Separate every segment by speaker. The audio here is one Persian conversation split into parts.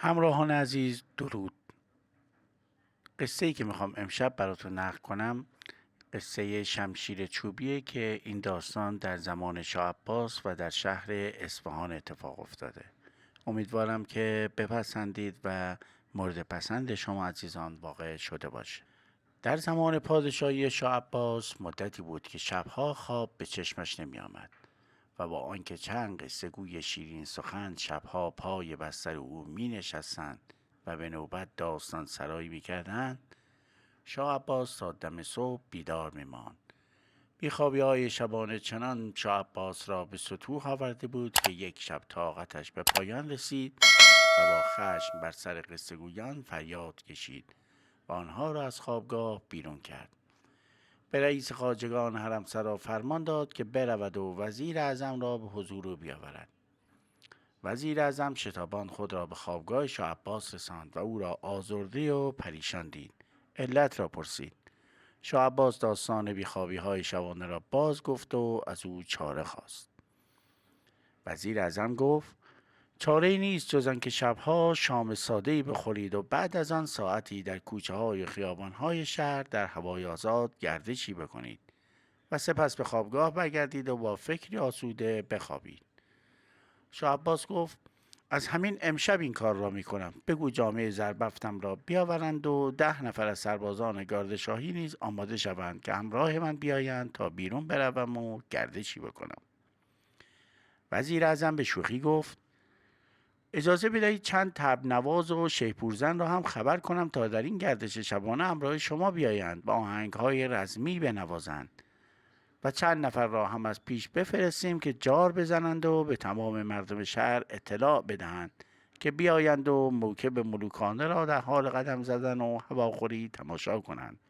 Speaker 1: همراهان عزیز درود. قصه ای که میخوام امشب براتون نقل کنم قصه شمشیر چوبیه که این داستان در زمان شاه عباس و در شهر اصفهان اتفاق افتاده. امیدوارم که بپسندید و مورد پسند شما عزیزان واقع شده باشه. در زمان پادشاهی شاه عباس مدتی بود که شبها خواب به چشمش نمی آمد و با آنکه چند قصه گوی شیرین سخن شبها پای بستر او می نشستند و به نوبت داستان سرایی می کردند، شاه عباس تا دم صبح بیدار می ماند. بیخوابی های شبانه چنان شاه عباس را به ستوه آورده بود که یک شب طاقتش به پایان رسید و با خشم بر سر قصه گویان فریاد کشید و آنها را از خوابگاه بیرون کرد. به رئیس خواجگان حرمسرا فرمان داد که برود و وزیر اعظم را به حضور او بیاورد. وزیر اعظم شتابان خود را به خوابگاه شاه عباس رساند و او را آزرده و پریشان دید. علت را پرسید. شاه عباس داستان بیخوابی های شبانه را باز گفت و از او چاره خواست. وزیر اعظم گفت چاره نیست جز آنکه شبها شام ساده‌ای بخورید و بعد از آن ساعتی در کوچه های خیابان های شهر در هوای آزاد گردشی بکنید و سپس به خوابگاه برگردید و با فکری آسوده بخوابید. شاه عباس گفت از همین امشب این کار را می کنم. بگو جامعه زربفتم را بیاورند و 10 نفر از سربازان گاردشاهی نیز آماده شوند که همراه من بیایند تا بیرون بروم و گردشی بکنم. وزیر اعظم به شوخی گفت اجازه بدهید چند طبل نواز و شیپورزن را هم خبر کنم تا در این گردش شبانه همراه شما بیایند با آهنگ‌های رزمی بنوازند و چند نفر را هم از پیش بفرستیم که جار بزنند و به تمام مردم شهر اطلاع بدهند که بیایند و موکب ملوکانه را در حال قدم زدن و هواخوری تماشا کنند،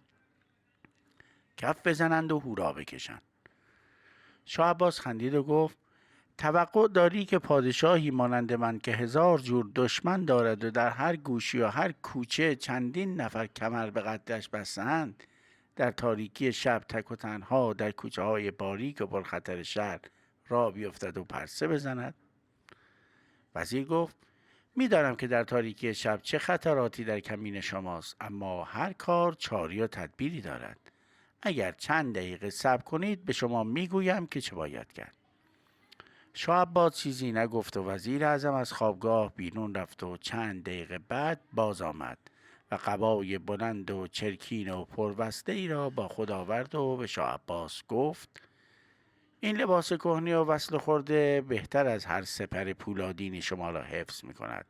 Speaker 1: کف بزنند و هورا بکشند. شاه عباس خندید و گفت توقع داری که پادشاهی مانند من که 1000 جور دشمن دارد و در هر گوشی و هر کوچه چندین نفر کمر به قدش بستند در تاریکی شب تک و تنها در کوچه های باریک و پرخطر شهر راه بیفتد و پرسه بزند؟ وزیر گفت میدانم که در تاریکی شب چه خطراتی در کمین شماست، اما هر کار چاری و تدبیری دارد. اگر چند دقیقه صبر کنید به شما میگویم که چه باید کرد. شاه عباس چیزی نگفت و وزیر اعظم از خوابگاه بیرون رفت و چند دقیقه بعد باز آمد و قبای بلند و چرکین و پربسته ای را با خود آورد و به شاه عباس گفت این لباس کهنه و وصل خورده بهتر از هر سپر پولادینی شما را حفظ می کند.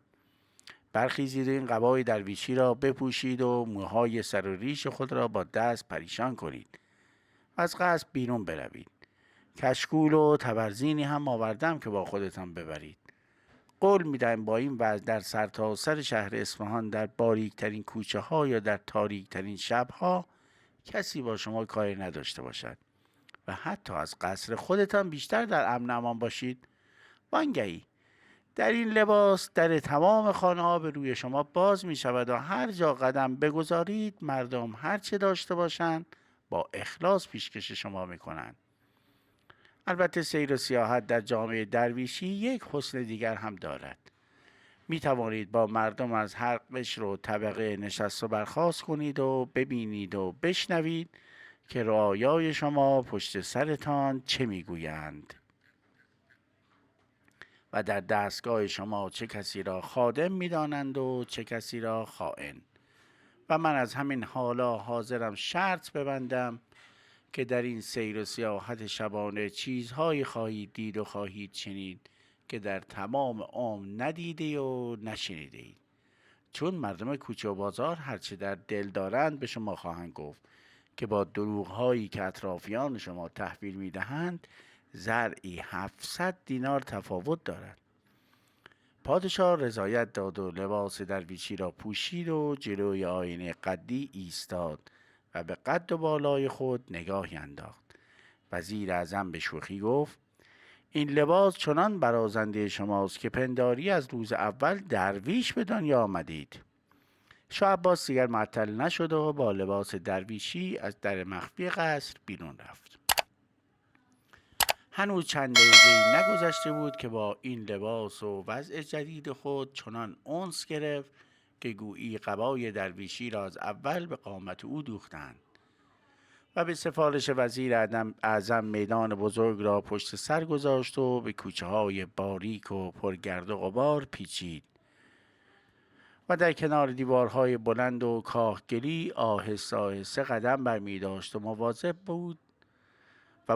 Speaker 1: برخیزید و این قبای درویشی را بپوشید و موهای سر و ریش خود را با دست پریشان کنید و از قصر بیرون بروید. کشکول و تبرزینی هم آوردم که با خودتان ببرید. قول میدهم با این وضع در سرتاسر شهر اصفهان در باریکترین کوچه ها یا در تاریکترین شبها کسی با شما کاری نداشته باشد و حتی از قصر خودتان بیشتر در امن امان باشید. وانگهی در این لباس در تمام خانه ها به روی شما باز می شود و هر جا قدم بگذارید مردم هر چه داشته باشند با اخلاص پیشکش شما می کنند. البته سیر و سیاحت در جامعه درویشی یک حسن دیگر هم دارد. می توانید با مردم از هر قشر و طبقه نشست و برخاست کنید و ببینید و بشنوید که رعایای شما پشت سرتان چه میگویند و در دستگاه شما چه کسی را خادم میدانند و چه کسی را خائن. و من از همین حالا حاضرم شرط ببندم که در این سیر و سیاحت شبانه چیزهایی خواهید دید و خواهید شنید که در تمام عمر ندیده و نشنیده اید. چون مردم کوچه و بازار هرچه در دل دارند به شما خواهند گفت که با دروغ‌هایی که اطرافیان شما تحویل می‌دهند زرعی 700 دینار تفاوت دارد. پادشاه رضایت داد و لباس درویشی را پوشید و جلوی آینه قدی ایستاد و به قد و بالای خود نگاهی انداخت. وزیر اعظم به شوخی گفت این لباس چنان برازنده شماست که پنداری از روز اول درویش به دنیا آمدید. شاه عباس دیگر معطل نشد و با لباس درویشی از در مخفی قصر بیرون رفت. هنوز چند دقیقه‌ای نگذشته بود که با این لباس و وضع جدید خود چنان انس گرفت که گویی قبای درویشی را از اول به قامت او دوختند و به سفارش وزیر اعظم میدان بزرگ را پشت سر گذاشت و به کوچه های باریک و پرگرد و غبار پیچید و در کنار دیوارهای بلند و کاهگلی آهسته آهسته قدم برمی داشت و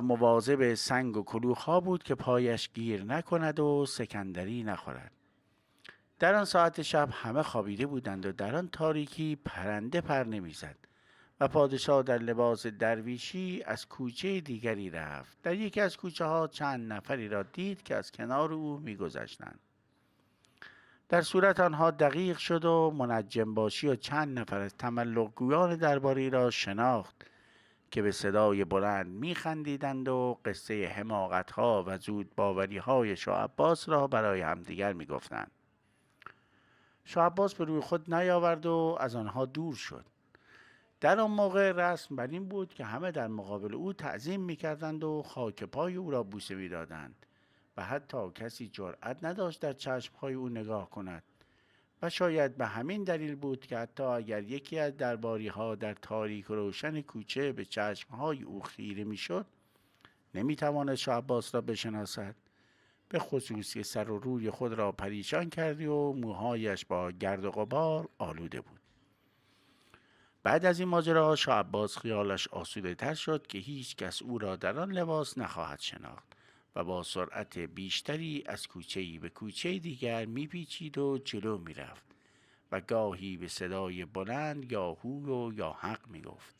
Speaker 1: مواظب سنگ و کلوخ‌ها بود که پایش گیر نکند و سکندری نخورد. در آن ساعت شب همه خوابیده بودند و در آن تاریکی پرنده پر نمیزد و پادشاه در لباس درویشی از کوچه دیگری رفت. در یکی از کوچه ها چند نفری را دید که از کنار او میگذشتند. در صورت آنها دقیق شد و منجم باشی و چند نفر از تملق‌گویان درباری را شناخت که به صدای بلند میخندیدند و قصه حماقت‌ها و زود باوری‌های شاه عباس را برای همدیگر میگفتند. شاه عباس به روی خود نیاورد و از آنها دور شد. در آن موقع رسم بر این بود که همه در مقابل او تعظیم میکردند و خاک پای او را بوسه میدادند و حتی کسی جرأت نداشت در چشمهای او نگاه کند و شاید به همین دلیل بود که حتی اگر یکی از درباری‌ها در تاریک و روشن کوچه به چشمهای او خیره میشد نمیتوانست شاه عباس را بشناسد، به خصوص که سر و روی خود را پریشان کردی و موهایش با گرد و غبار آلوده بود. بعد از این ماجرا شاه عباس خیالش آسوده تر شد که هیچ کس او را در آن لباس نخواهد شناخت و با سرعت بیشتری از کوچه‌ای به کوچه دیگر میپیچید و جلو میرفت و گاهی به صدای بلند یا هو و یا حق میگفت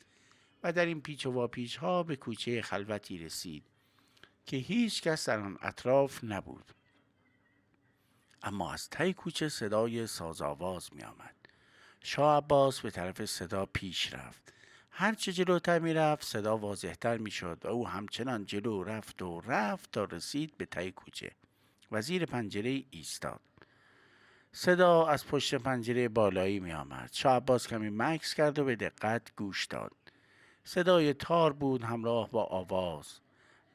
Speaker 1: و در این پیچ و واپیچ ها به کوچه خلوتی رسید که هیچ کس در آن اطراف نبود. اما از ته کوچه صدای سازآواز می آمد. شاه عباس به طرف صدا پیش رفت. هرچه جلوتر می رفت صدا واضحتر می شد و او همچنان جلو رفت و رفت تا رسید به ته کوچه و زیر پنجره ایستاد. صدا از پشت پنجره بالایی می آمد. شاه عباس کمی مکث کرد و به دقت گوش داد. صدای تار بود همراه با آواز.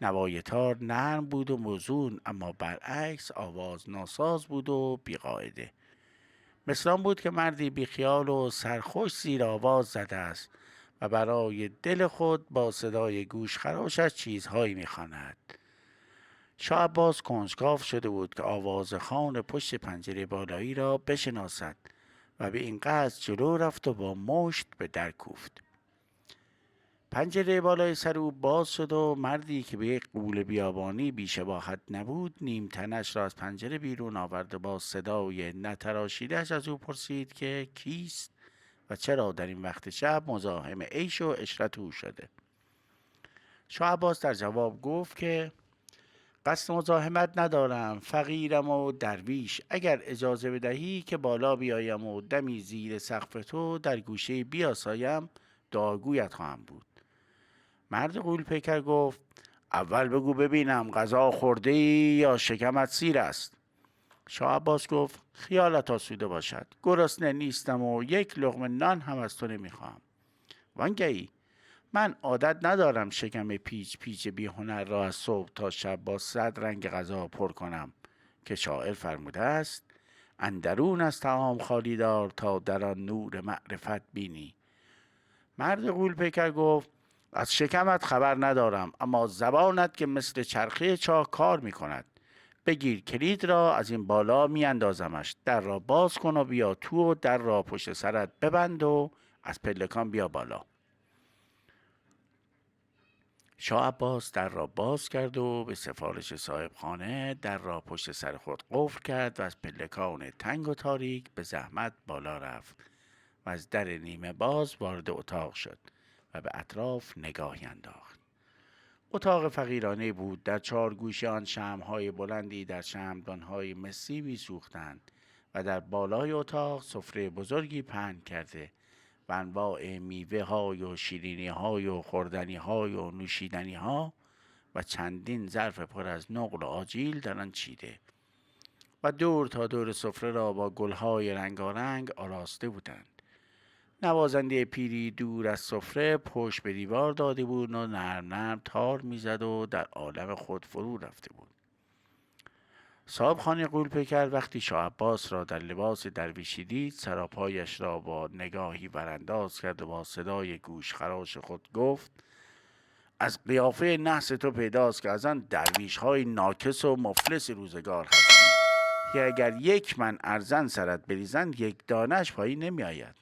Speaker 1: نوای تار نرم بود و موزون، اما برعکس آواز ناساز بود و بیقاعده. مثل آن بود که مردی بیخیال و سرخوش زیر آواز زده است و برای دل خود با صدای گوشخراشش چیزهایی می‌خواند. شاه عباس کنجکاو شده بود که آوازخوان پشت پنجره بالایی را بشناسد و به این قصد جلو رفت و با مشت به در کوفت. پنجره بالای سر او باز شد و مردی که به یک غول بیابانی بی‌شباهت نبود نیم تنش را از پنجره بیرون آورد و با صدای نتراشیده‌اش از او پرسید که کیست و چرا در این وقت شب مزاحم عیش و عشرت او شده. شاه عباس در جواب گفت که قصد مزاحمت ندارم، فقیرم و درویش، اگر اجازه بدهی که بالا بیایم و دمی زیر سقف تو در گوشه بیاسایم دعاگویت خواهم بود. مرد غول پیکر گفت اول بگو ببینم غذا خورده ای یا شکمت سیر است؟ شاه عباس گفت خیالت آسوده باشد، گرسنه نیستم و یک لقمه نان هم از تو نمیخواهم. وانگهی من عادت ندارم شکم پیچ پیچ بی هنر را از صبح تا شب با 100 رنگ غذا پر کنم که شاعر فرموده است اندرون از طعام خالی دار تا در آن نور معرفت بینی. مرد غول پیکر گفت از شکمت خبر ندارم، اما زبانت که مثل چرخه چاه کار می کند. بگیر کلید را، از این بالا می اندازمش. در را باز کن و بیا تو و در را پشت سرت ببند و از پلکان بیا بالا. شاه عباس در را باز کرد و به سفارش صاحب خانه در را پشت سر خود قفل کرد و از پلکان تنگ و تاریک به زحمت بالا رفت و از در نیمه باز وارد اتاق شد و به اطراف نگاهی انداخت. اتاق فقیرانه بود. در 4 گوشه آن شمع‌های بلندی در شمعدان‌های مسی می‌سوختند و در بالای اتاق سفره بزرگی پهن کرده و انواع میوه‌های و شیرینی‌های و خوردنی‌های و نوشیدنی‌ها و چندین ظرف پر از نقل و آجیل در آن چیده و دور تا دور سفره را با گل‌های رنگارنگ آراسته بودند. نوازنده پیری دور از سفره پشت به دیوار داده بود و نرم نرم تار میزد و در عالم خود فرو رفته بود. صاحب خانه غولپیکر وقتی شاه عباس را در لباس درویشی دید، سراپایش را با نگاهی برانداز کرد و با صدای گوشخراش خود گفت: از قیافه نحس تو پیداست که از آن درویش های ناکس و مفلس روزگار هستی که اگر یک من ارزن سرت بریزند یک دانش پایی نمی آید.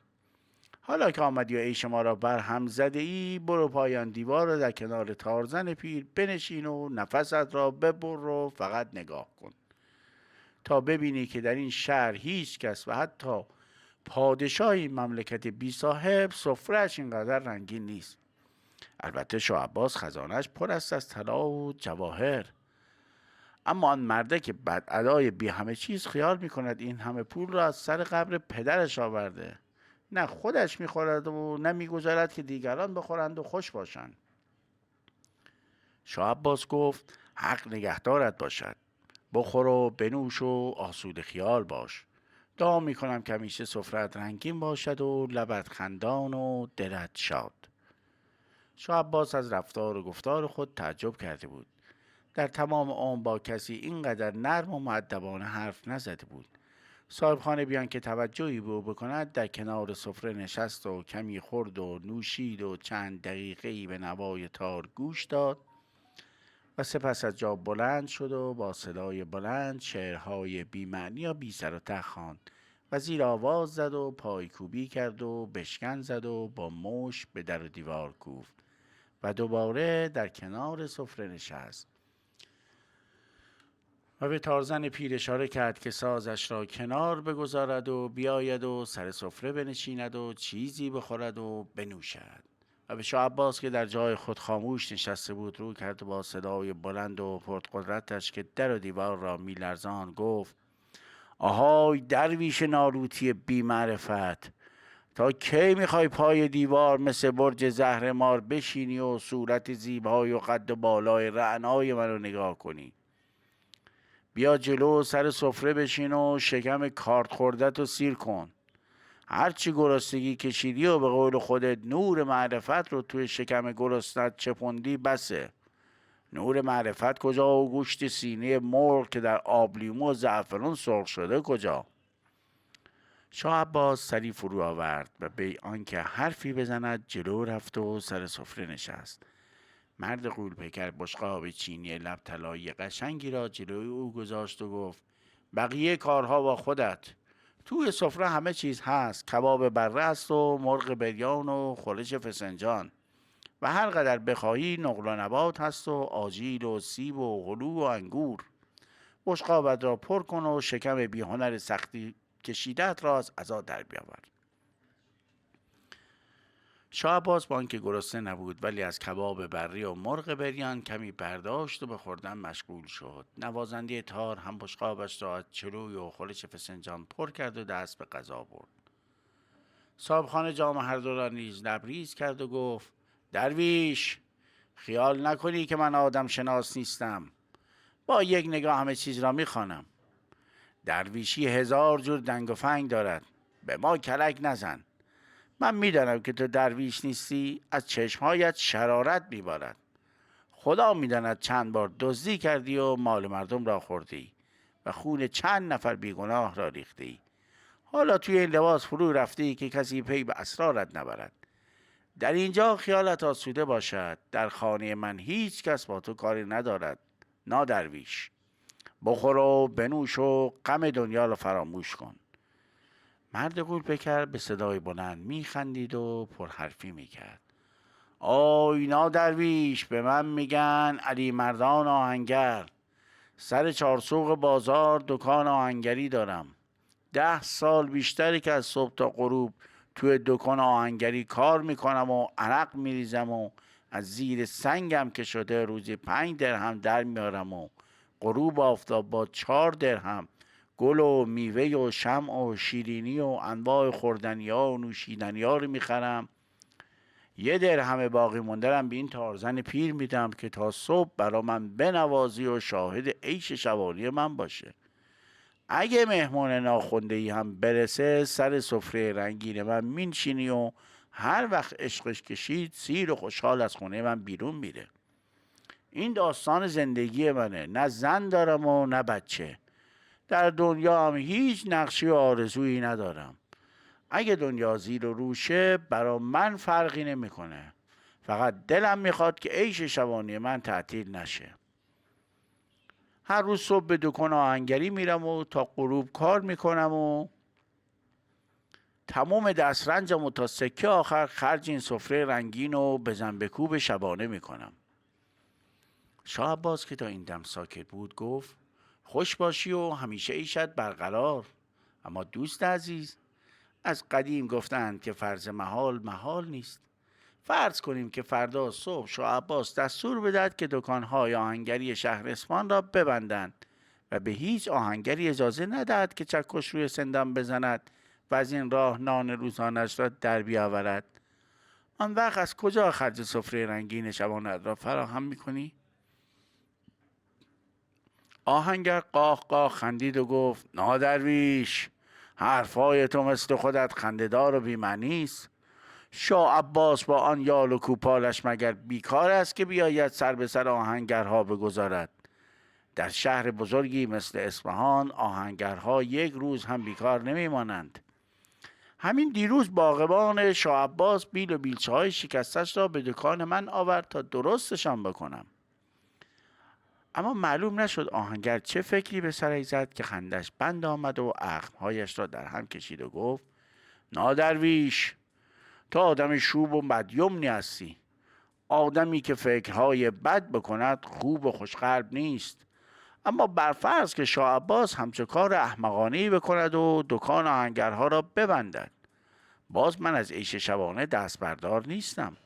Speaker 1: حالا که آمدی و عیش ما را بر هم زده ای، برو پایان دیوار را در کنار تارزن پیر بنشین و نفست را ببر و فقط نگاه کن تا ببینی که در این شهر هیچ کس و حتی پادشاه این مملکت بی صاحب سفره‌اش اینقدر رنگین نیست. البته شاه عباس خزانه‌اش پر است از طلا و جواهر، اما آن مرده که بد ادای بی همه چیز خیال می کند این همه پول را از سر قبر پدرش آورده. نه خودش می خورد و نه می گذارد که دیگران بخورند و خوش باشند. شاه عباس گفت: حق نگهدارت باشد. بخور و بنوش و آسوده خیال باش. دعا می کنم که همیشه سفرت رنگین باشد و لبت خندان و دلت شاد. شاه عباس از رفتار و گفتار خود تعجب کرده بود. در تمام عمر با کسی اینقدر نرم و مؤدبانه حرف نزده بود. صاحب خانه بیان که توجهی به او بکند در کنار سفره نشست و کمی خورد و نوشید و چند دقیقه‌ای به نوای تار گوش داد و سپس از جا بلند شد و با صدای بلند شعرهای بی معنی و بی سر و ته خواند و زیر آواز زد و پایکوبی کرد و بشکن زد و با مشت به در و دیوار کوفت و دوباره در کنار سفره نشست و به تارزن پیر اشاره کرد که سازش را کنار بگذارد و بیاید و سر سفره بنشیند و چیزی بخورد و بنوشد. و به شاه عباس که در جای خود خاموش نشسته بود رو کرد و با صدای بلند و پرقدرتش که در و دیوار را میلرزاند گفت: آهای درویش نالوتی بی معرفت، تا کی میخوای پای دیوار مثل برج زهرمار بشینی و صورت زیبای و قد بالای رعنای منو نگاه کنی؟ بیا جلو سر سفره بشین و شکم کارت خوردت رو سیر کن. هرچی گرسنگی کشیدی و به قول خودت نور معرفت رو توی شکم گرسنت چپوندی بسه. نور معرفت کجا و گوشت سینه مرغ که در آبلیمو و زعفران سرخ شده کجا؟ شاه عباس سری فرو آورد و به آنکه حرفی بزند جلو رفت و سر سفره نشست. مرد غولپیکر بشقاب چینی لب طلایی قشنگی را جلوی او گذاشت و گفت: بقیه کارها با خودت. توی سفره همه چیز هست. کباب بره است و مرغ بریان و خورش فسنجان و هر قدر بخواهی نقل و نبات هست و آجیل و سیب و هلو و انگور. بشقابت را پر کن و شکم بیهنر سختی کشیدت را از عزا در بیاور. شاه عباس با آنکه گرسنه نبود ولی از کباب بری و مرغ بریان کمی برداشت و به خوردن مشغول شد. نوازنده تار هم بشقابش را از چلوی و خورش فسنجان پر کرد و دست به غذا برد. صاحب خانه جام هر دو را نیز لبریز کرد و گفت: درویش، خیال نکنی که من آدم شناس نیستم. با یک نگاه همه چیز را میخوانم. درویشی 1000 جور دنگ و فنگ دارد. به ما کلک نزن. من میدانم که تو درویش نیستی. از چشمهایت شرارت میبارد. خدا میداند چند بار دزدی کردی و مال مردم را خوردی و خون چند نفر بیگناه را ریختی. حالا توی این لباس فرو رفتی که کسی پی به اسرارت نبرد. در اینجا خیالت آسوده باشد. در خانه من هیچ کس با تو کاری ندارد. نادرویش، بخور و بنوش و غم دنیا را فراموش کن. مرد غولپیکر به صدای بلند میخندید و پرحرفی میکرد. آی نادرویش، به من میگن علی مردان آهنگر. سر چارسوق بازار دکان آهنگری دارم. 10 سال بیشتری که از صبح تا غروب توی دکان آهنگری کار میکنم و عرق میریزم و از زیر سنگم که شده روزی 5 درهم در میارم و غروب آفتاب با 4 درهم گل و میوه و شمع و شیرینی و انواع خوردنی ها و نوشیدنی ها رو میخرم. 1 درهم باقی موندرم به این تارزن پیر میدم که تا صبح برا من بنوازی و شاهد عیش شبانی من باشه. اگه مهمان ناخونده‌ای هم برسه سر سفره رنگین من مینشینی و هر وقت عشقش کشید سیر و خوشحال از خونه من بیرون میره. این داستان زندگی منه، نه زن دارم و نه بچه. در دنیا هم هیچ نقشی و آرزویی ندارم. اگه دنیا زیر و روشه برا من فرقی نمیکنه. فقط دلم میخواد که عیش شبانه من تعطیل نشه. هر روز صبح به دکان آهنگری میرم و تا غروب کار میکنم و تمام دسترنجم و تا سکه آخر خرج این سفره رنگین و بزن به کوب شبانه میکنم. شاه عباس که تا این دم ساکت بود گفت خوش باشی و همیشه عیشت برقرار. اما دوست عزیز، از قدیم گفتند که فرض محال محال نیست. فرض کنیم که فردا صبح شاه عباس دستور بدهد که دکانهای آهنگری شهر اصفهان را ببندند و به هیچ آهنگری اجازه ندهد که چکش روی سندان بزند و از این راه نان روزانش را در بیاورد. آن وقت از کجا خرج سفره رنگین شبانت را فراهم میکنی؟ آهنگر قاه قاه خندید و گفت نادرویش، حرفای تو مثل خودت خنده‌دار و بی‌معنی است. شاه عباس با آن یال و کوپالش مگر بیکار است که بیاید سر به سر آهنگرها بگذارد؟ در شهر بزرگی مثل اصفهان آهنگرها یک روز هم بیکار نمیمانند. همین دیروز باغبان شاه عباس بیل و بیلچه های شکستش را به دکان من آورد تا درستشان بکنم. اما معلوم نشد آهنگر چه فکری به سرش زد که خندش بند آمد و اخمهایش را در هم کشید و گفت نادرویش، تو آدم شوب و مدیومنی هستی. آدمی که فکرهای بد بکند خوب و خوشقلب نیست. اما برفرض که شاه عباس همچه کار احمقانه‌ای بکند و دکان آهنگرها را ببندد، باز من از عیش شبانه دست بردار نیستم.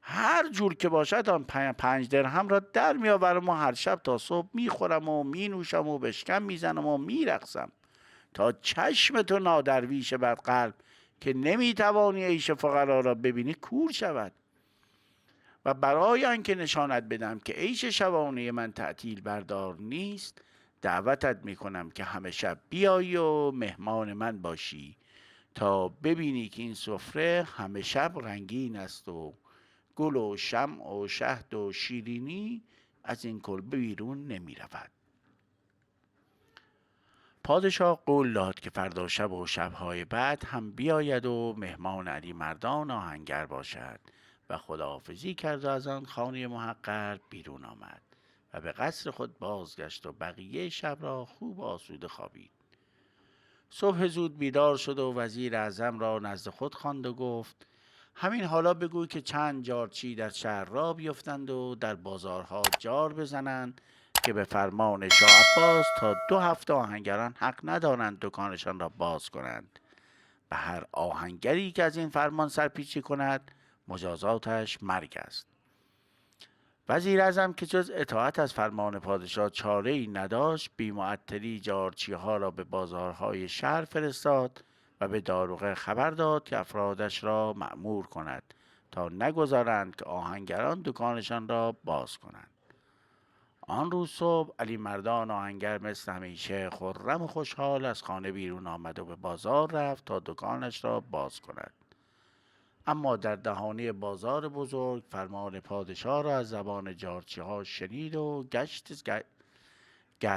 Speaker 1: هر جور که باشد آن 5 درهم را در میآورم و هر شب تا صبح میخورم و مینوشم و بشکم میزنم و میرقصم تا چشم تو نادرویش بدقلب که نمیتوانی عیش فقرا را ببینی کور شود. و برای آنکه نشانت بدم که عیش شبانه من تعطیل بردار نیست، دعوتت میکنم که همه شب بیایی و مهمان من باشی تا ببینی که این سفره همه شب رنگین است و گل و شمع و شهد و شیرینی از این کلبه بیرون نمی رود. پادشاه قول داد که فردا شب و شبهای بعد هم بیاید و مهمان علی مردان آهنگر باشد و خداحافظی کرد و از آن خانه محقر بیرون آمد و به قصر خود بازگشت و بقیه شب را خوب آسوده خوابید. صبح زود بیدار شد و وزیر اعظم را نزد خود خواند و گفت همین حالا بگوی که چند جارچی در شهر را بیفتند و در بازارها جار بزنند که به فرمان شاه عباس تا 2 هفته آهنگران حق ندارند دکانشان را باز کنند و هر آهنگری که از این فرمان سرپیچی کند مجازاتش مرگ است. وزیر اعظم که جز اطاعت از فرمان پادشاه چاره‌ای نداشت، بی معطلی جارچی ها را به بازارهای شهر فرستاد و به داروغه خبر داد که افرادش را مأمور کند تا نگذارند که آهنگران دکانشان را باز کنند. آن روز صبح علی مردان آهنگر مثل همیشه خرم و خوشحال از خانه بیرون آمد و به بازار رفت تا دکانش را باز کند. اما در دهانه بازار بزرگ فرمان پادشاه را از زبان جارچی ها شنید و گشت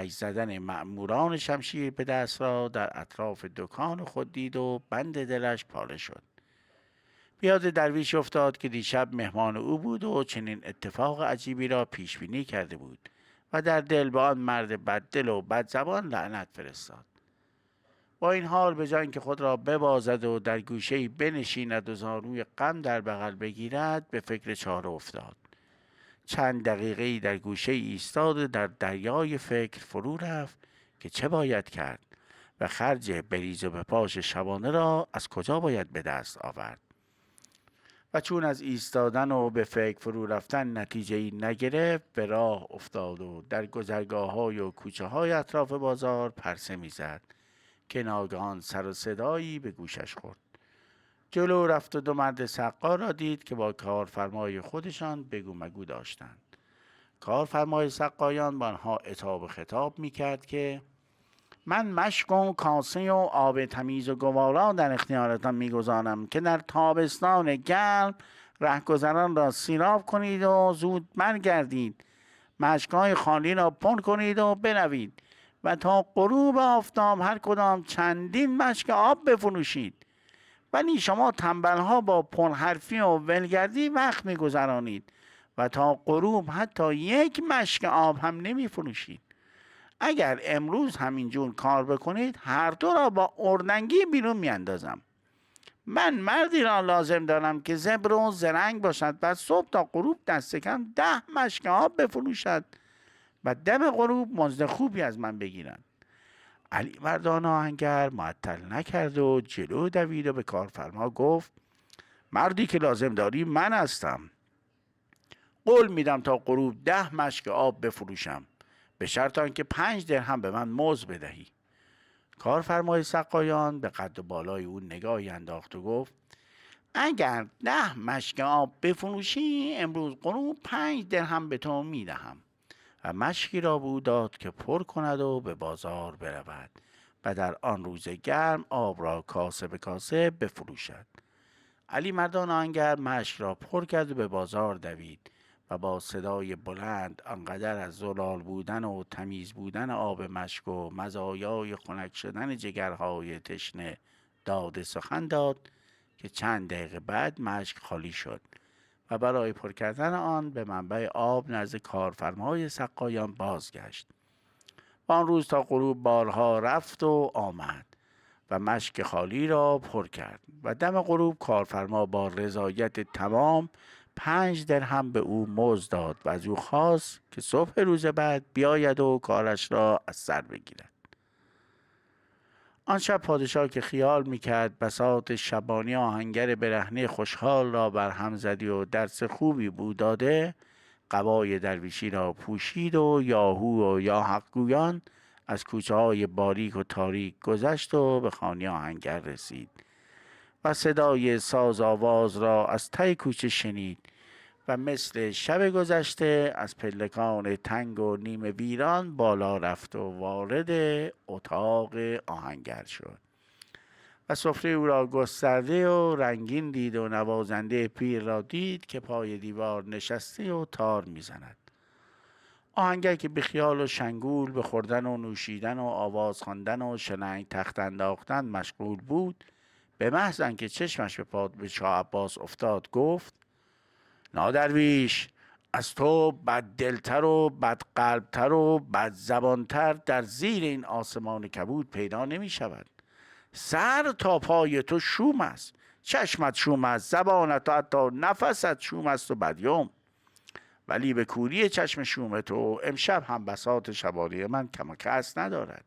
Speaker 1: زدن مأموران شمشیر به دست را در اطراف دکان خود دید و بند دلش پاره شد. بیاد درویش افتاد که دیشب مهمان او بود و چنین اتفاق عجیبی را پیش بینی کرده بود و در دل به آن مرد بددل و بدزبان لعنت فرستاد. با این حال به جای اینکه خود را ببازد و در گوشه‌ای بنشیند و زانوی غم در بغل بگیرد، به فکر چاره افتاد. چند دقیقه‌ای در گوشه‌ای ایستاد و در دریای فکر فرو رفت که چه باید کرد و خرج بریز و بپاش شبانه را از کجا باید به دست آورد. و چون از ایستادن و به فکر فرو رفتن نتیجه‌ای نگرفت، به راه افتاد و در گذرگاه‌های و کوچه‌های اطراف بازار پرسه می‌زد که ناگهان سر و صدایی به گوشش خورد. جلو رفت و 2 مرد سقا را دید که با کارفرمای خودشان بگو مگو داشتند. کارفرمای سقایان با آنها عتاب و خطاب می‌کرد که من مشک و کاسه و آب تمیز و گوارا در اختیارتان میگذارم که در تابستان گرم رهگذران را سیراب کنید و زود برگردید. مشکهای خالی را پر کنید و بروید و تا غروب آفتاب هر کدام چندین مشک آب بفروشید. ولی شما تنبلها با پرحرفی و ولگردی وقت میگذرانید و تا غروب حتی یک مشک آب هم نمیفروشید. اگر امروز همینجور کار بکنید هر دو را با اردنگی بیرون میاندازم. من مردی را لازم دارم که زبر و زرنگ باشد و صبح تا غروب دست کم 10 مشک آب بفروشد و دم غروب مزد خوبی از من بگیرند. علی مردان آهنگر معطل نکرد و جلو دوید و به کارفرما گفت مردی که لازم داری من هستم. قول میدم تا غروب 10 مشک آب بفروشم به شرط آنکه 5 درهم به من مزد بدهی. کارفرمای سقایان به قد و بالای او نگاهی انداخت و گفت اگر 10 مشک آب بفروشی امروز غروب 5 درهم به تو میدهم. و مشکی را به او داد که پر کند و به بازار برود و در آن روز گرم آب را کاسه به کاسه بفروشد. علی مردان آهنگر مشک را پر کرد و به بازار دوید و با صدای بلند آنقدر از زلال بودن و تمیز بودن آب مشک و مزایای خنک شدن جگرهای تشنه داد سخن داد که چند دقیقه بعد مشک خالی شد و برای پر کردن آن به منبع آب نزد کارفرمای سقایان بازگشت. و آن روز تا غروب بارها رفت و آمد و مشک خالی را پر کرد و دم غروب کارفرما با رضایت تمام 5 درهم به او مزد داد و از او خواست که صبح روز بعد بیاید و کارش را از سر بگیرد. آن شب پادشاه که خیال میکرد بساط شبانی آهنگر برهنه خوشحال را برهم زدی و درس خوبی بود داده، قبای درویشی را پوشید و یاهو و یا حق گویان از کوچه های باریک و تاریک گذشت و به خانه آهنگر رسید و صدای ساز آواز را از ته کوچه شنید و مثل شب گذشته از پلکان تنگ و نیمه ویران بالا رفت و وارد اتاق آهنگر شد و سفره او را گسترده و رنگین دید و نوازنده پیر را دید که پای دیوار نشسته و تار میزند. آهنگر که به خیال و شنگول به خوردن و نوشیدن و آواز خواندن و شلنگ تخت انداختن مشغول بود، به محض آنکه چشمش به شاه عباس افتاد گفت نادرویش، از تو بددلتر و بدقلبتر و بدزبانتر در زیر این آسمان کبود پیدا نمی شود. سر تا پای تو شوم است، چشمت شوم است، زبانت و حتی نفست شوم است و بدیوم. ولی به کوری چشم شوم تو امشب هم بساط شبانی من کم و کس ندارد.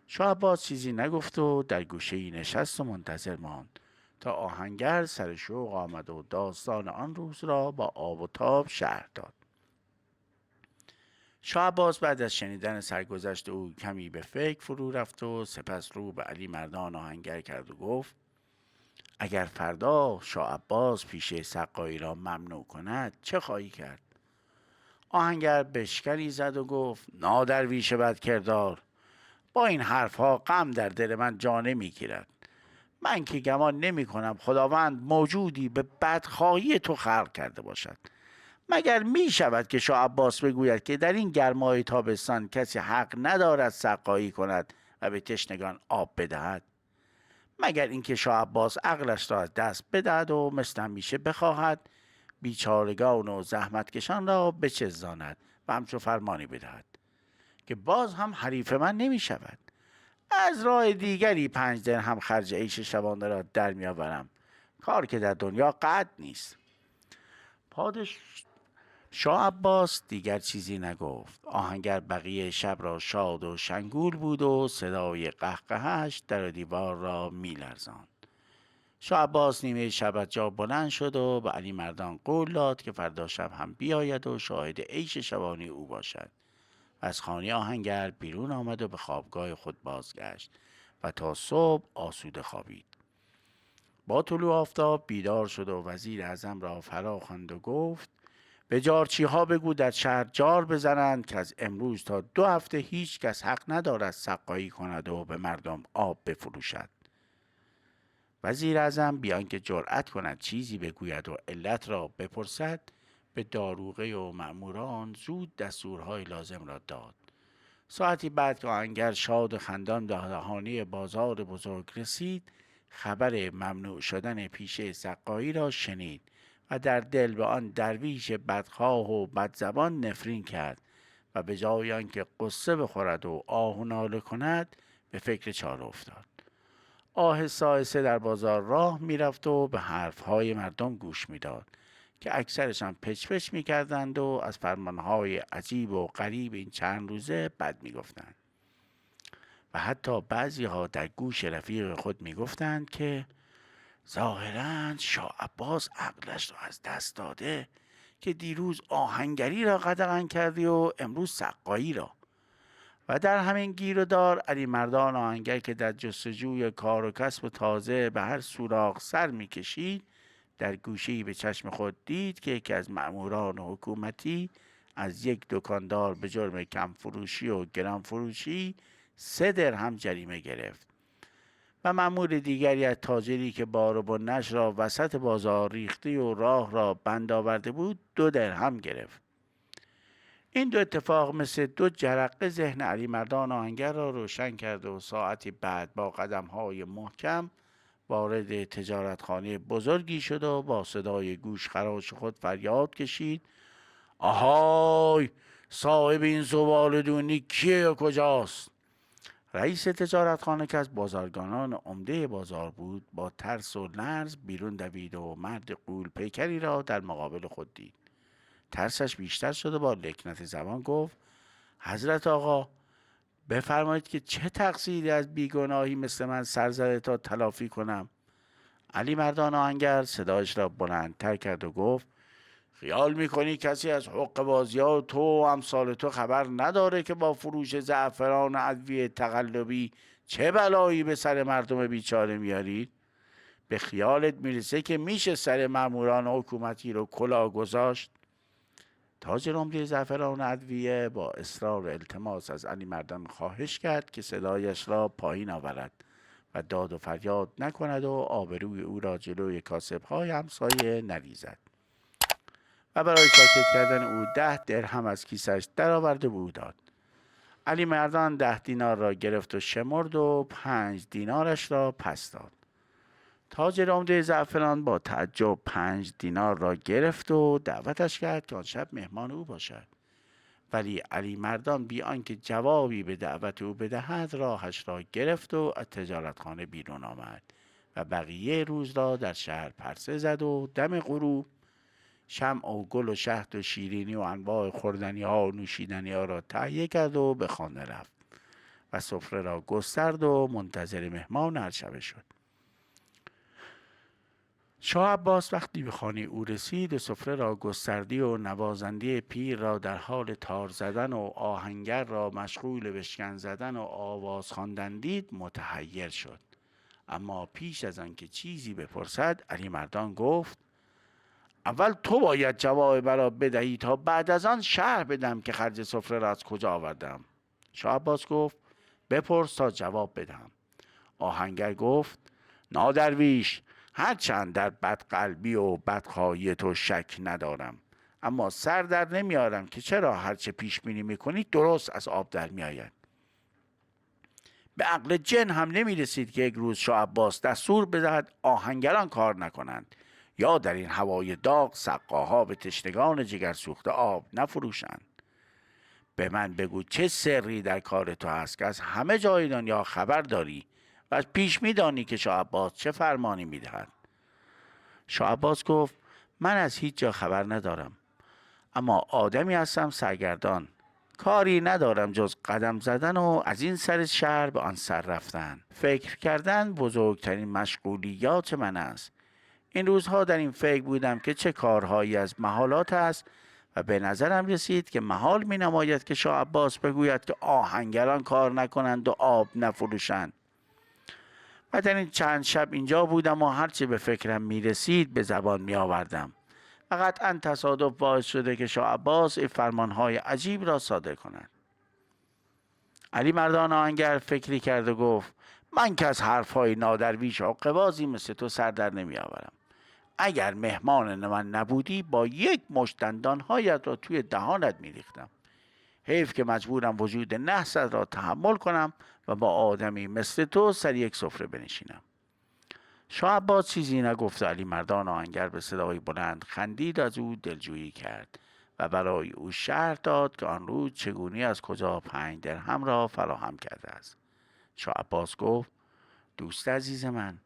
Speaker 1: شاه عباس چیزی نگفت و در گوشه‌ای نشست و منتظر ماند تا آهنگر سر شوق آمد و داستان آن روز را با آب و تاب شرح داد. شاه عباس بعد از شنیدن سرگذشت او کمی به فکر فرو رفت و سپس رو به علی مردان آهنگر کرد و گفت اگر فردا شاه عباس پیشه سقایی را ممنوع کند چه خواهی کرد؟ آهنگر بشکری زد و گفت نادرویش بدکردار، با این حرفها غم در دل من جا نمیگیرد. من که گمان نمی کنم خداوند موجودی به بدخواهی تو خلق کرده باشد. مگر می شود که شاه عباس بگوید که در این گرمای تابستان کسی حق ندارد سقایی کند و به تشنگان آب بدهد؟ مگر اینکه شاه عباس عقلش را از دست بدهد و مثل همیشه بخواهد بیچارگان و زحمتکشان را بچزاند و همچو فرمانی بدهد که باز هم حریف من نمی شود. از راه دیگری 5 درهم خرج عیش شبانه را در می آورم، کار که در دنیا قطع نیست. شاه عباس دیگر چیزی نگفت. آهنگر بقیه شب را شاد و شنگول بود و صدای قهقهش در دیوار را می لرزاند. شاه عباس نیمه شب از جا بلند شد و به علی مردان قول داد که فردا شب هم بیاید و شاهد عیش شبانی او باشد. از خانه آهنگر بیرون آمد و به خوابگاه خود بازگشت و تا صبح آسوده خوابید. با طلوع آفتاب بیدار شد و وزیر اعظم را فرا خواند و گفت به جارچی ها بگو در شهر جار بزنند که از امروز تا 2 هفته هیچ کس حق ندارد سقایی کند و به مردم آب بفروشد. وزیر اعظم بیان که جرأت کند چیزی بگوید و علت را بپرسد، به داروغه و مأموران زود دستورهای لازم را داد. ساعتی بعد که آهنگر شاد و خندان به دهانه بازار بزرگ رسید، خبر ممنوع شدن پیشه سقایی را شنید و در دل به آن درویش بدخواه و بدزبان نفرین کرد و به جای آنکه قصه بخورد و آه و ناله کند، به فکر چاره افتاد. آهسته آهسته در بازار راه میرفت و به حرفهای مردم گوش میداد که اکثرشان پچ پچ میکردند و از فرمانهای عجیب و غریب این چند روزه بد میگفتند. و حتی بعضی ها در گوش رفیق خود میگفتند که ظاهراً شاه عباس عقلش را از دست داده که دیروز آهنگری را قدغن کردی و امروز سقایی را. و در همین گیر و دار علی مردان آهنگر که در جستجوی کار و کسب تازه به هر سوراخ سر میکشید، در گوشه‌ای به چشم خود دید که یکی از مأموران حکومتی از یک دکاندار به جرم کم فروشی و گران فروشی 3 درهم جریمه گرفت و مأمور دیگری از تاجری که بار و بنش را وسط بازار ریخته و راه را بند آورده بود 2 درهم گرفت. این 2 اتفاق مثل 2 جرقه ذهن علی مردان آهنگر را روشن کرد و ساعتی بعد با قدم‌های محکم وارد تجارتخانه بزرگی شد و با صدای گوشخراش خود فریاد کشید: آهای، صاحب این زباله‌دونی کیه و کجاست؟ رئیس تجارتخانه که از بازرگانان عمده بازار بود، با ترس و لرز بیرون دوید و مرد غول پیکری را در مقابل خود دید. ترسش بیشتر شد و با لکنت زبان گفت: حضرت آقا، بفرمایید که چه تقصیری از بیگناهی مثل من سر زده تا تلافی کنم؟ علی مردان آهنگر صدایش را بلندتر کرد و گفت: خیال میکنی کسی از حق بازی ها تو و امثال تو خبر نداره که با فروش زعفران ادویه تقلبی چه بلایی به سر مردم بیچاره میارید؟ به خیالت میرسه که میشه سر ماموران حکومتی رو کلاه گذاشت؟ تاجر عمده زعفران ادویه با اصرار و التماس از علی مردان خواهش کرد که صدایش را پایین آورد و داد و فریاد نکند و آبروی او را جلوی کاسب‌های همسایه نریزد. و برای ساکت کردن او 10 درهم از کیسش درآورد و به او داد. علی مردان 10 دینار را گرفت و شمرد و 5 دینارش را پس داد. تاجر عمده زعفران با تعجب 5 دینار را گرفت و دعوتش کرد که آن شب مهمان او باشد. ولی علی مردان بی آنکه جوابی به دعوت او بدهد راهش را گرفت و از تجارتخانه بیرون آمد و بقیه روز را در شهر پرسه زد و دم غروب شمع و گل و شهد و شیرینی و انواع خوردنی ها و نوشیدنی ها را تهیه کرد و به خانه رفت و سفره را گسترد و منتظر مهمان هر شبه شد. شاه عباس وقتی به خانه او رسید و سفره را گستردی و نوازنده پیر را در حال تار زدن و آهنگر را مشغول بشکن زدن و آواز خواندن دید، متحیر شد. اما پیش از آنکه چیزی بپرسد، علی مردان گفت: اول تو باید جواب مرا بدهی تا بعد از آن شرح بدم که خرج سفره را از کجا آوردم. شاه عباس گفت: بپرس تا جواب بدهم. آهنگر گفت: نادرویش، هرچند در بدقلبی و بدخواهی تو شک ندارم، اما سر در نمیارم که چرا هرچه پیش بینی میکنی درست از آب در میآید. به عقل جن هم نمیرسید که یک روز شاه عباس دستور بدهد آهنگران کار نکنند یا در این هوای داغ سقاها به تشنگان جگر سوخته آب نفروشند. به من بگو چه سری در کار تو هست که از همه جای دنیا خبر داری و پیش میدانی که شاه عباس چه فرمانی میدهد؟ شاه عباس گفت: من از هیچ جا خبر ندارم، اما آدمی هستم سرگردان، کاری ندارم جز قدم زدن و از این سر شهر به آن سر رفتن. فکر کردن بزرگترین مشغولیات من است. این روزها در این فکر بودم که چه کارهایی از محالات است و به نظرم رسید که محال می نماید که شاه عباس بگوید که آهنگران کار نکنند و آب نفروشند. و در این چند شب اینجا بودم و هرچه به فکرم می رسید به زبان می آوردم و قطعا تصادف باعث شده که شاه عباس این فرمانهای عجیب را صادر کند. علی مردان آهنگر فکری کرد و گفت: من که از حرفهای نادرویش حقه‌بازی مثل تو سر در نمی آورم. اگر مهمان من نبودی با یک مشت دندانهایت را توی دهانت می ریختم. حیف که مجبورم وجود نحست را تحمل کنم و با آدمی مثل تو سر یک سفره بنشینم. شاه عباس چیزی نگفت. علی مردان آهنگر به صدای بلند خندید، از او دلجویی کرد و برای او شرح داد که آن روز چگونه از کجا 5 درهم را فراهم کرده است. شاه عباس گفت: دوست عزیز من،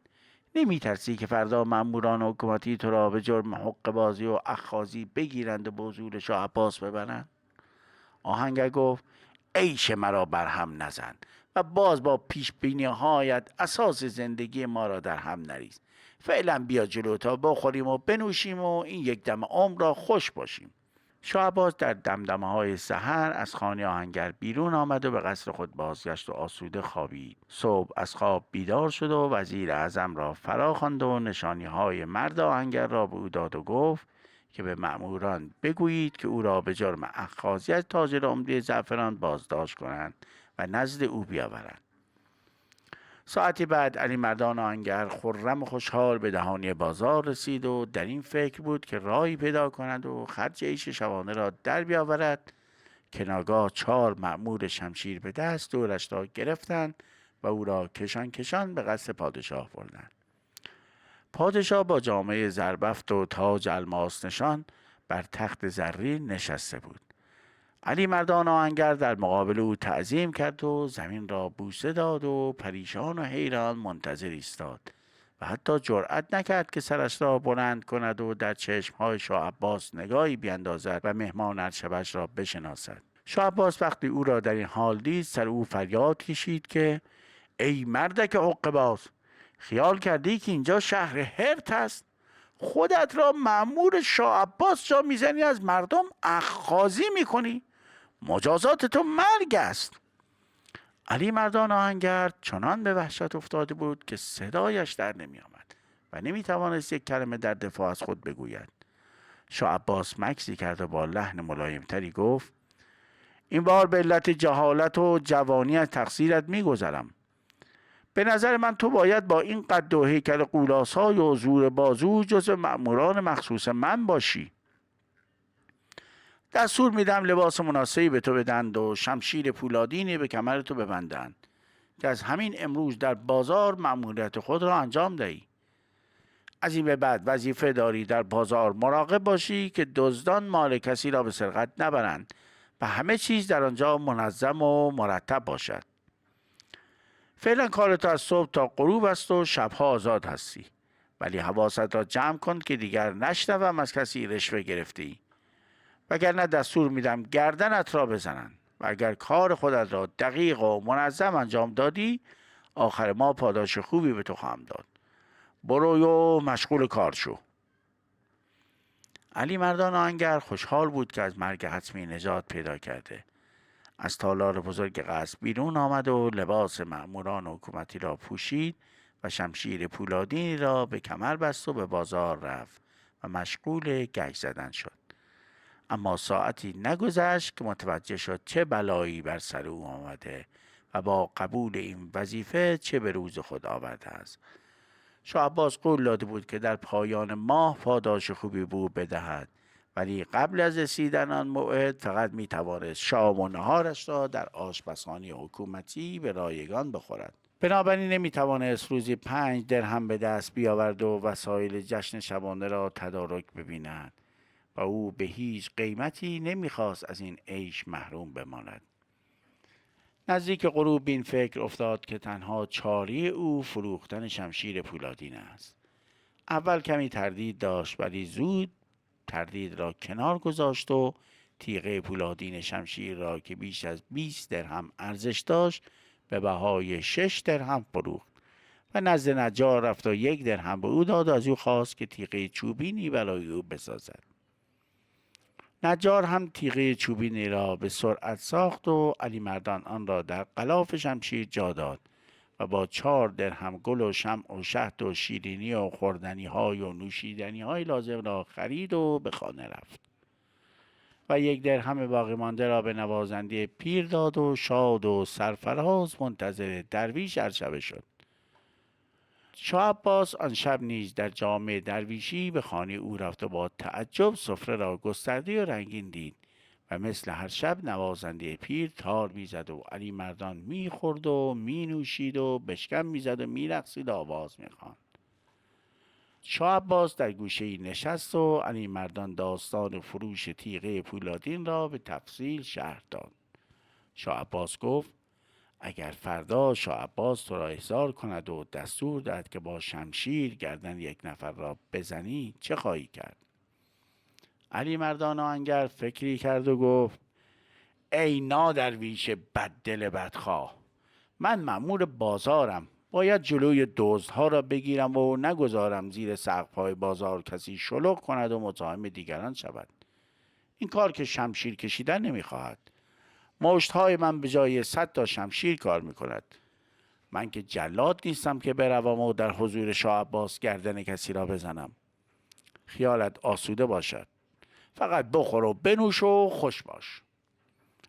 Speaker 1: نمی ترسی که فردا مأموران حکومتی تو را به جرم حقه‌بازی و اخاذی بگیرند و به حضور شاه عباس ببرند؟ آهنگر گفت: عیش مرا برهم نزن و باز با پیش بینی هایت اساس زندگی ما را در هم نریز. فعلا بیا جلو تا بخوریم و بنوشیم و این یک دم عمر را خوش باشیم. شاه عباس در دمدمه های سحر از خانه آهنگر بیرون آمد و به قصر خود بازگشت و آسوده خوابید. صبح از خواب بیدار شد و وزیر اعظم را فرا خواند و نشانی های مرد آهنگر را به او داد و گفت که به مأموران بگویید که او را به جرم اخاذی از تاجر عمده زعفران بازداشت کنند و نزد او بیاورند. ساعتی بعد علی مردان آهنگر خرم و خوشحال به دهانی بازار رسید و در این فکر بود که راهی پیدا کند و خرج عیش شبانه را در بیاورد که ناگاه 4 مأمور شمشیر به دست دورش را گرفتند و او را کشان کشان به قصر پادشاه بردند. پادشاه با جامه زربفت و تاج الماس نشان بر تخت زرین نشسته بود. علی مردان آهنگر در مقابل او تعظیم کرد و زمین را بوسه داد و پریشان و حیران منتظر ایستاد و حتی جرأت نکرد که سرش را بلند کند و در چشمهای شاه عباس نگاهی بیندازد و مهمان ارشبش را بشناسد. شاه عباس وقتی او را در این حال دید، سر او فریاد کشید که ای مردک حقه‌باز، خیال کردی که اینجا شهر هرت است؟ خودت را مأمور شاه عباس جا میزنی، از مردم اخاذی میکنی؟ مجازات تو مرگ است. علی مردان آهنگر چنان به وحشت افتاده بود که صدایش در نمی آمد و نمی توانست یک کلمه در دفاع از خود بگوید. شاه عباس مکسی کرد و با لحن ملایمتری گفت: این بار به علت جهالت و جوانی از تقصیرت می گذرم. به نظر من تو باید با این قد و هیکل قولاسای و زور بازو جزو مأموران مخصوص من باشی. دستور میدم لباس مناسبی به تو بدند و شمشیر پولادینی به کمر تو ببندند که از همین امروز در بازار مأموریت خود را انجام دهی. از این به بعد وظیفه داری در بازار مراقب باشی که دزدان مال کسی را به سرقت نبرند و همه چیز در آنجا منظم و مرتب باشد. فعلا کار تو از صبح تا غروب است و شبها آزاد هستی، ولی حواست را جمع کن که دیگر نشنوم از کسی رشوه گرفتی، وگرنه دستور میدم گردنت را بزنند و اگر کار خودت را دقیق و منظم انجام دادی، آخر ما پاداش خوبی به تو خواهم داد. بروی و مشغول کار شو. علی مردان آهنگر خوشحال بود که از مرگ حتمی نجات پیدا کرده. از تالار بزرگ قصر بیرون آمد و لباس مأموران حکومتی را پوشید و شمشیر پولادینی را به کمر بست و به بازار رفت و مشغول گشت زدن شد. اما ساعتی نگذشت که متوجه شد چه بلایی بر سر او آمده و با قبول این وظیفه چه به روز خود آورده است. شاه عباس قول داده بود که در پایان ماه پاداش خوبی به او بدهد، ولی قبل از رسیدن آن موعد فقط می توانست شام و نهارش را در آشپزخانه حکومتی به رایگان بخورد. بنابراین نمی توانست روزی 5 درهم به دست بیاورد و وسایل جشن شبانه را تدارک ببیند و او به هیچ قیمتی نمیخواست از این عیش محروم بماند. نزدیک غروب این فکر افتاد که تنها چاره او فروختن شمشیر پولادین است. اول کمی تردید داشت، ولی زود تردید را کنار گذاشت و تیغه پولادین شمشیر را که بیش از 20 درهم ارزش داشت به بهای 6 درهم فروخت و نزد نجار رفت و 1 درهم به او داد و از او خواست که تیغه چوبینی برای او بسازد. نجار هم تیغه چوبینی را به سرعت ساخت و علی مردان آن را در غلاف شمشیر جا داد و با 4 درهم گل و شمع و شهد و شیرینی و خوردنی های و نوشیدنی های لازم را خرید و به خانه رفت و 1 درهم باقی مانده را به نوازنده پیر داد و شاد و سرفراز منتظر درویش عرشبه شد. شاه عباس آن شب نیز در جامه درویشی به خانه او رفت و با تعجب سفره را گسترده و رنگین دید و مثل هر شب نوازنده پیر تار میزد و علی مردان میخورد و مینوشید و بشکم میزد و میرقصید و آواز میخواند. شاه عباس در گوشه‌ای نشست و علی مردان داستان فروش تیغه پولادین را به تفصیل شرح داد. شاه عباس گفت اگر فردا شاه عباس تو را احضار کند و دستور دهد که با شمشیر گردن یک نفر را بزنی چه خواهی کرد؟ علی مردان آهنگر فکری کرد و گفت ای نادرویش بددل بدخواه، من مأمور بازارم، باید جلوی دزدها را بگیرم و نگذارم زیر سقف‌های بازار کسی شلوغ کند و مزاحم دیگران شود. این کار که شمشیر کشیدن نمیخواهد. مشتهای من به جای 100 تا شمشیر کار میکند. من که جلاد نیستم که بروم و در حضور شاه عباس گردن کسی را بزنم. خیالت آسوده باشد. فقط بخور و بنوش و خوش باش.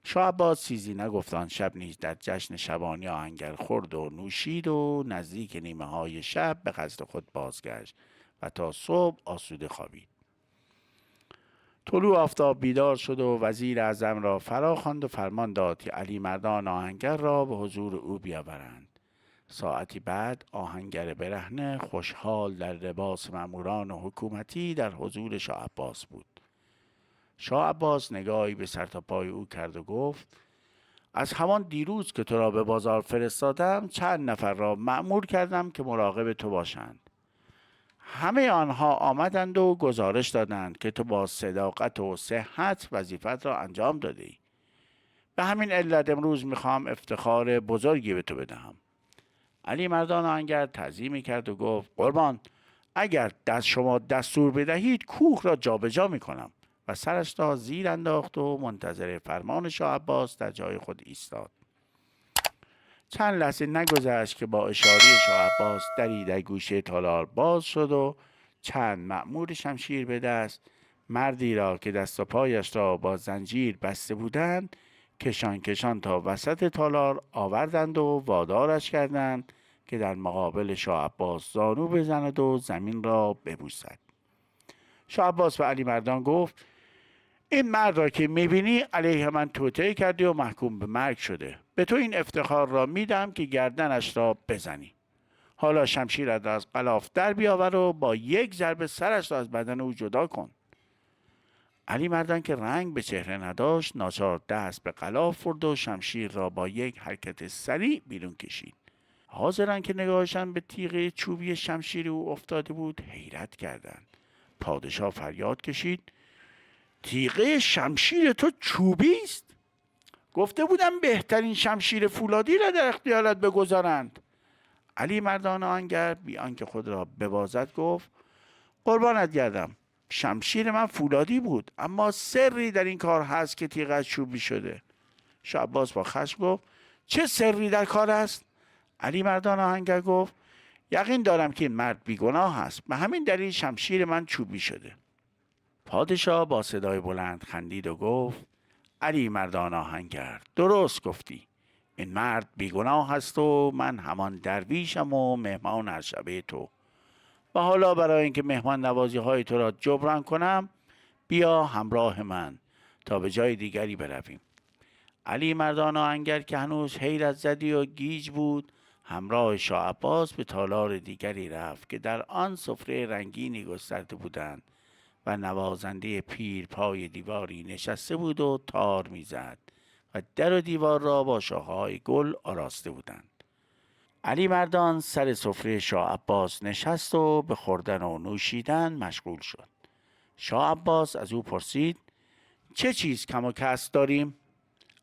Speaker 1: شاه عباس چیزی نگفت. آن شب نیز در جشن شبانی آهنگر خورد و نوشید و نزدیک نیمه های شب به قصد خود بازگشت و تا صبح آسوده خوابید. طلوع آفتاب بیدار شد و وزیر اعظم را فرا خواند و فرمان داد که علی مردان آهنگر را به حضور او بیاورند. ساعتی بعد آهنگر برهنه خوشحال در لباس مأموران حکومتی در حضور شاه عباس بود. شاه عباس نگاهی به سر تا پای او کرد و گفت از همان دیروز که تو را به بازار فرستادم چند نفر را مأمور کردم که مراقب تو باشند. همه آنها آمدند و گزارش دادند که تو با صداقت و صحت وظیفت را انجام دادی. به همین علت امروز میخوام افتخار بزرگی به تو بدهم. علی مردان آهنگر تعظیمی کرد و گفت قربان، اگر دست شما دستور بدهید کوه را جابجا میکنم و سرش را زیر انداخت و منتظر فرمان شاه عباس در جای خود ایستاد. چند لحظه نگذشت که با اشاره شاه عباس دری در گوشه تالار باز شد و چند مأمور شمشیر به دست مردی را که دست و پایش را با زنجیر بسته بودند کشان کشان تا وسط تالار آوردند و وادارش کردند که در مقابل شاه عباس زانو بزند و زمین را ببوسد. شاه عباس به علی مردان گفت این مرد را که میبینی علیه من توطئه کردی و محکوم به مرگ شده. به تو این افتخار را میدم که گردنش را بزنی. حالا شمشیرت را از غلاف در بیاور و با یک ضربه سرش را از بدن او جدا کن. علی مردان که رنگ به چهره نداشت ناچار دست به غلاف برد و شمشیر را با یک حرکت سریع بیرون کشید. حاضران که نگاهشان به تیغه چوبی شمشیر او افتاده بود حیرت کردند. پادشاه فریاد کشید تیغه شمشیر تو چوبی است؟ گفته بودم بهترین شمشیر فولادی را در اختیارت بگذارند. علی مردان آهنگر بی آنکه خود را ببازد گفت قربانت گردم، شمشیر من فولادی بود، اما سری در این کار هست که تیغش چوبی شده. شاه عباس با خشم گفت چه سری در کار است؟ علی مردان آهنگر گفت یقین دارم که این مرد بیگناه است، به همین دلیل شمشیر من چوبی شده. پادشاه با صدای بلند خندید و گفت علی مردان آهنگر درست گفتی. این مرد بیگناه است و من همان درویشم و مهمان عرشبه تو. و حالا برای اینکه مهمان نوازی های تو را جبران کنم بیا همراه من تا به جای دیگری برویم. علی مردان آهنگر که هنوز حیرت زدی و گیج بود همراه شاه عباس به تالار دیگری رفت که در آن سفره رنگینی گسترده بودند و نوازنده پیر پای دیواری نشسته بود و تار میزد و در و دیوار را با شاخه‌های گل آراسته بودند. علی مردان سر سفره شاه عباس نشست و به خوردن و نوشیدن مشغول شد. شاه عباس از او پرسید چه چیز کم و کسر داریم؟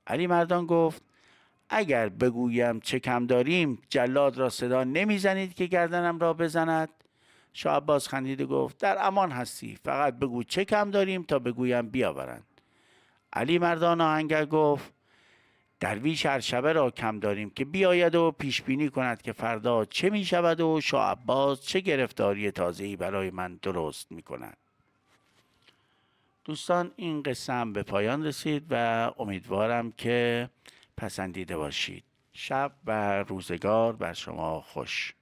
Speaker 1: علی مردان گفت اگر بگویم چه کم داریم جلاد را صدا نمیزنید که گردنم را بزند؟ شاه عباس خندید و گفت در امان هستی، فقط بگو چه کم داریم تا بگویم بیاورند. علی مردان آهنگر گفت درویش هر شبه را کم داریم که بیاید و پیش بینی کند که فردا چه می شود و شاه عباس چه گرفتاری تازه‌ای برای من درست می کند. دوستان این قصه هم به پایان رسید و امیدوارم که پسندیده باشید. شب و روزگار بر شما خوش.